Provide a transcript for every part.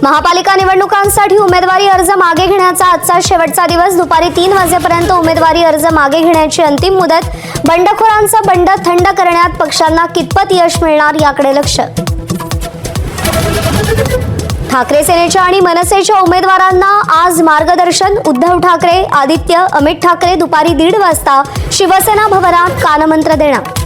महापालिका निवडणुकांसाठी उमेदवारी अर्ज मागे घेण्याचा आजचा शेवटचा दिवस। दुपारी 3 वाजेपर्यंत उमेदवारी अर्ज मागे घेण्याची अंतिम मुदत। बंडखोरांचा बंड थंड करण्यात पक्षांना कितपत यश मिळणार याकडे लक्ष। ठाकरे सेनेच्या आणि मनसेच्या उमेदवारांना आज मार्गदर्शन। उद्धव ठाकरे, आदित्य, अमित ठाकरे दुपारी 1:30 वाजता शिवसेना भवनात कानमंत्र देणार।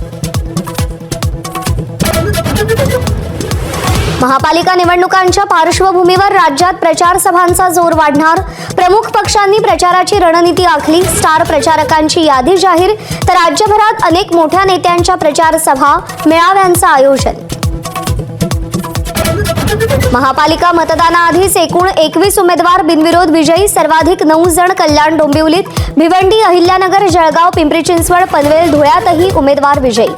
महापालिका निवडणुकांच्या पार्श्वभूमीवर राज्यात प्रचार सभांचा जोर वाढणार। प्रमुख पक्षांनी प्रचाराची रणनीती आखली। स्टार प्रचारकांची यादी जाहीर, तर राज्यभरात अनेक मोठ्या नेत्यांच्या प्रचार सभा, मेळाव्यांचं आयोजन। महापालिका मतदानाआधीच एकूण 21 उमेदवार बिनविरोध विजयी। सर्वाधिक 9 जण कल्याण डोंबिवलीत, भिवंडी, अहिल्यानगर, जळगाव, पिंपरी चिंचवड, पनवेल, धुळ्यातही उमेदवार विजयी।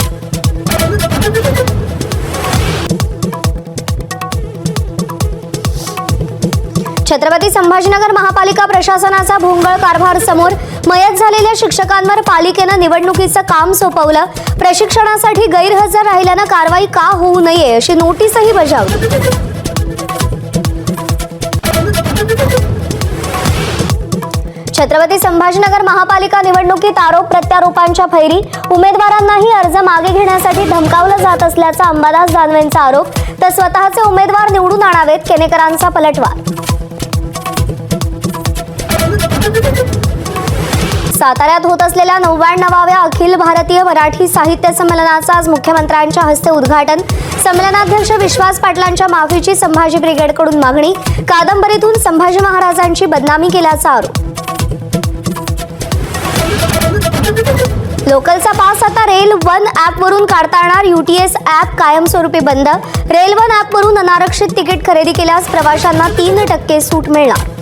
छत्रपती संभाजीनगर महापालिका प्रशासनाचा भोंगळ कारभार समोर। मयत झालेल्या शिक्षकांवर पालिकेनं निवडणुकीचं काम सोपवलं। प्रशिक्षणासाठी गैरहजर राहिल्यानं कारवाई का होऊ नये अशी नोटीसही बजावली। छत्रपती संभाजीनगर महापालिका निवडणुकीत आरोप प्रत्यारोपांच्या फैरी। उमेदवारांनाही अर्ज मागे घेण्यासाठी धमकावलं जात असल्याचा अंबादास दानवेंचा आरोप, तर स्वतःचे उमेदवार निवडून आणावेत, केनेकरांचा पलटवार। साताऱ्यात होत असलेल्या 99व्या अखिल भारतीय मराठी साहित्य संमेलनाचं आज मुख्यमंत्र्यांच्या हस्ते उद्घाटन। संमेलनाध्यक्ष विश्वास पाटलांच्या माफीची संभाजी ब्रिगेडकडून मागणी। कादंबरीतून संभाजी महाराजांची बदनामी केल्याचा आरोप। लोकलचा पास आता रेल वन ॲपवरून काढता येणार। UTS ॲप कायमस्वरूपी बंद। रेल वन ॲपवरून अनारक्षित तिकीट खरेदी केल्यास प्रवाशांना 3% सूट मिळणार।